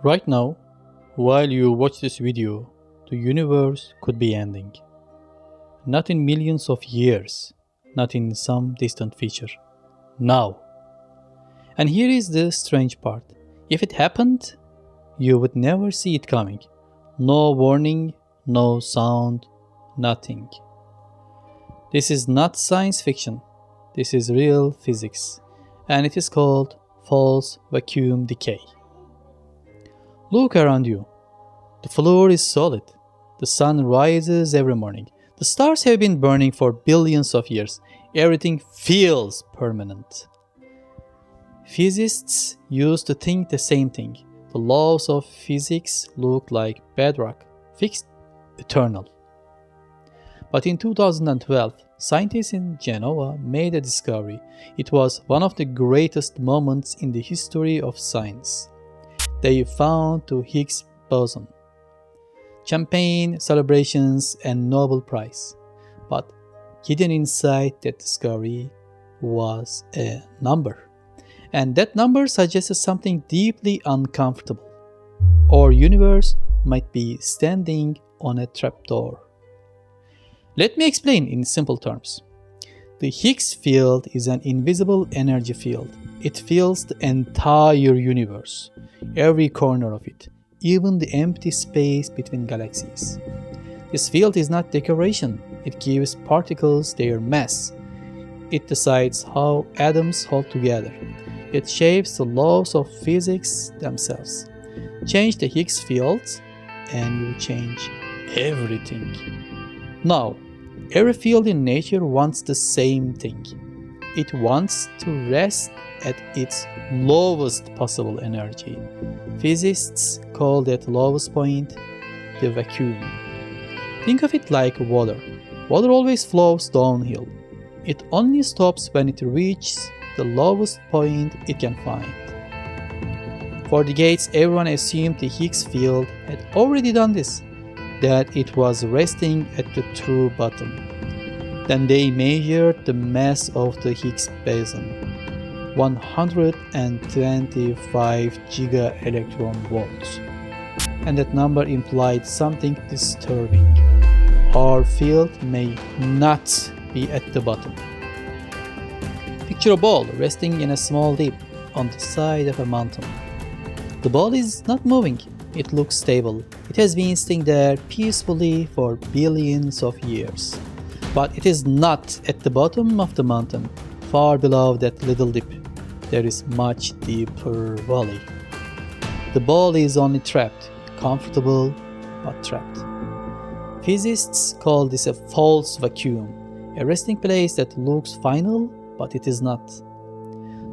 Right now, while you watch this video, the universe could be ending. Not in millions of years, not in some distant future. Now. And here is the strange part. If it happened, you would never see it coming. No warning, no sound, nothing. This is not science fiction. This is real physics. And it is called false vacuum decay. Look around you. The floor is solid. The sun rises every morning. The stars have been burning for billions of years. Everything feels permanent. Physicists used to think the same thing. The laws of physics look like bedrock, fixed, eternal. But in 2012, scientists in Genoa made a discovery. It was one of the greatest moments in the history of science. They found the Higgs boson. Champagne, celebrations, and Nobel Prize. But hidden inside that discovery was a number. And that number suggested something deeply uncomfortable. Our universe might be standing on a trapdoor. Let me explain in simple terms. The Higgs field is an invisible energy field. It fills the entire universe, every corner of it, even the empty space between galaxies. This field is not decoration. It gives particles their mass. It decides how atoms hold together. It shapes the laws of physics themselves. Change the Higgs fields and you change everything. Now, every field in nature wants the same thing. It wants to rest at its lowest possible energy. Physicists call that lowest point the vacuum. Think of it like water. Water always flows downhill. It only stops when it reaches the lowest point it can find. For decades, everyone assumed the Higgs field had already done this, that it was resting at the true bottom. Then they measured the mass of the Higgs boson, 125 giga-electron volts. And that number implied something disturbing. Our field may not be at the bottom. Picture a ball resting in a small dip on the side of a mountain. The ball is not moving. It looks stable. It has been sitting there peacefully for billions of years. But it is not at the bottom of the mountain, far below that little dip. There is much deeper valley. The ball is only trapped, comfortable but trapped. Physicists call this a false vacuum, a resting place that looks final, but it is not.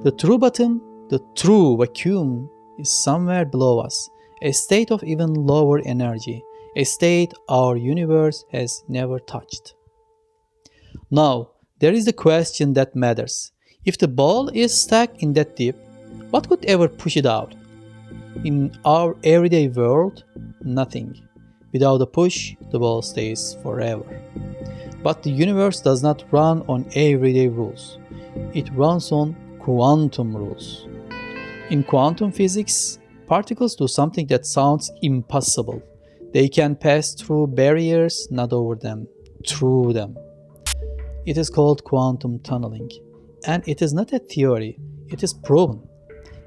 The true bottom, the true vacuum, is somewhere below us, a state of even lower energy, a state our universe has never touched. Now, there is the question that matters. If the ball is stuck in that dip, what could ever push it out? In our everyday world, nothing. Without a push, the ball stays forever. But the universe does not run on everyday rules. It runs on quantum rules. In quantum physics, particles do something that sounds impossible. They can pass through barriers, not over them, through them. It is called quantum tunneling. And it is not a theory, it is proven.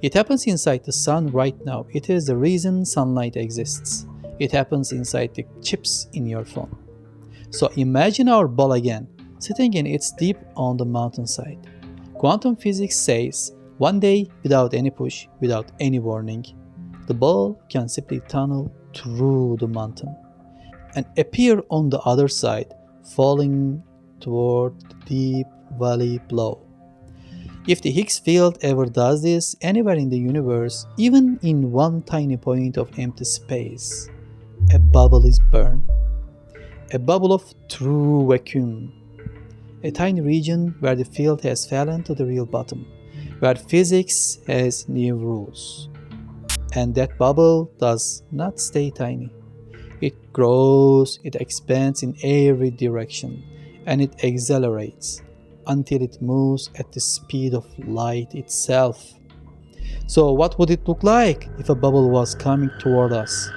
It happens inside the sun right now. It is the reason sunlight exists. It happens inside the chips in your phone. So imagine our ball again, sitting in its deep on the mountainside. Quantum physics says, one day, without any push, without any warning, the ball can simply tunnel through the mountain and appear on the other side, falling toward the deep valley below. If the Higgs field ever does this anywhere in the universe, even in one tiny point of empty space, a bubble is born. A bubble of true vacuum. A tiny region where the field has fallen to the real bottom, where physics has new rules. And that bubble does not stay tiny. It grows, it expands in every direction, and it accelerates until it moves at the speed of light itself. So what would it look like if a bubble was coming toward us?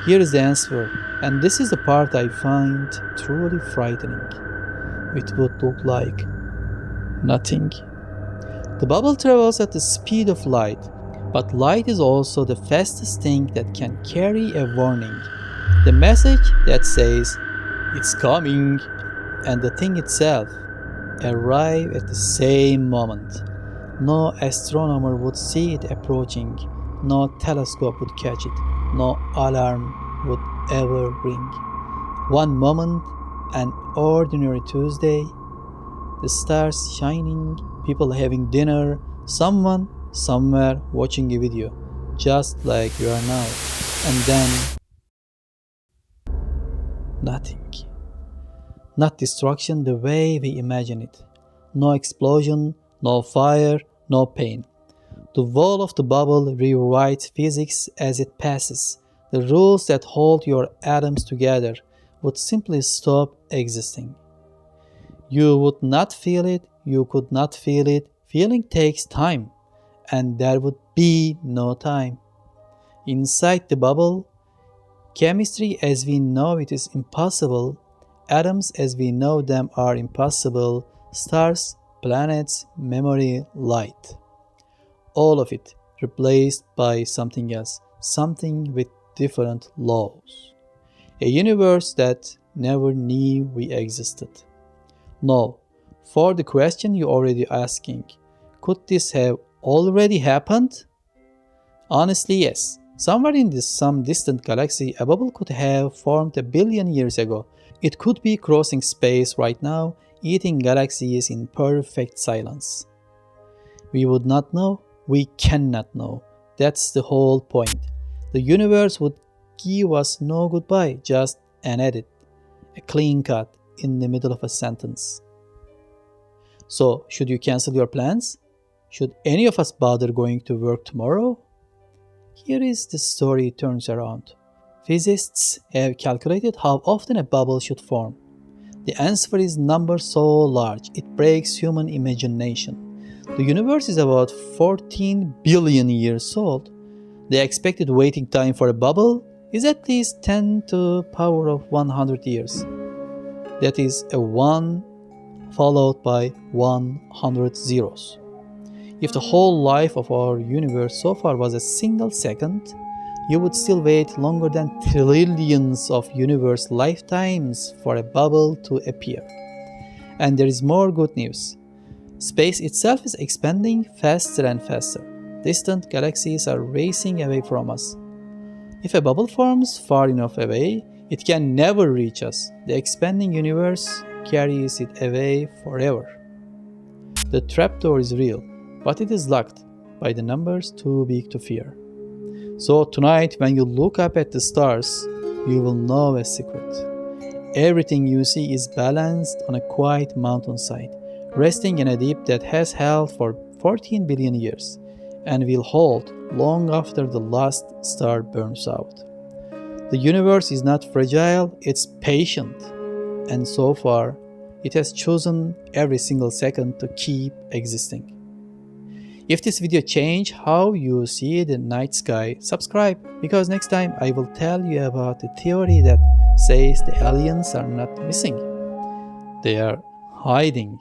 Here is the answer, and this is the part I find truly frightening. It would look like nothing. The bubble travels at the speed of light, but light is also the fastest thing that can carry a warning. The message that says, "It's coming," and the thing itself arrive at the same moment. No astronomer would see it approaching, no telescope would catch it, no alarm would ever ring. One moment, an ordinary Tuesday, the stars shining, people having dinner, someone somewhere watching a video, just like you are now. And then nothing. Not destruction the way we imagine it. No explosion, no fire, no pain. The wall of the bubble rewrites physics as it passes. The rules that hold your atoms together would simply stop existing. You would not feel it, you could not feel it. Feeling takes time, and there would be no time. Inside the bubble, chemistry as we know it is impossible. Atoms as we know them are impossible. Stars, planets, memory, light. All of it replaced by something else, something with different laws. A universe that never knew we existed. No, for the question you're already asking, could this have already happened? Honestly, yes. Somewhere in some distant galaxy, a bubble could have formed 1 billion years ago. It could be crossing space right now, eating galaxies in perfect silence. We would not know, we cannot know. That's the whole point. The universe would give us no goodbye, just an edit, a clean cut in the middle of a sentence. So, should you cancel your plans? Should any of us bother going to work tomorrow? Here is the story turns around. Physicists have calculated how often a bubble should form. The answer is number so large it breaks human imagination. The universe is about 14 billion years old. The expected waiting time for a bubble is at least 10 to the power of 100 years. That is a 1 followed by 100 zeros. If the whole life of our universe so far was a single second, you would still wait longer than trillions of universe lifetimes for a bubble to appear. And there is more good news. Space itself is expanding faster and faster. Distant galaxies are racing away from us. If a bubble forms far enough away, it can never reach us. The expanding universe carries it away forever. The trapdoor is real, but it is locked by the numbers too big to fear. So tonight, when you look up at the stars, you will know a secret. Everything you see is balanced on a quiet mountainside, resting in a deep that has held for 14 billion years, and will hold long after the last star burns out. The universe is not fragile, it's patient, and so far, it has chosen every single second to keep existing. If this video changed how you see the night sky, subscribe, because next time I will tell you about the theory that says the aliens are not missing. They are hiding.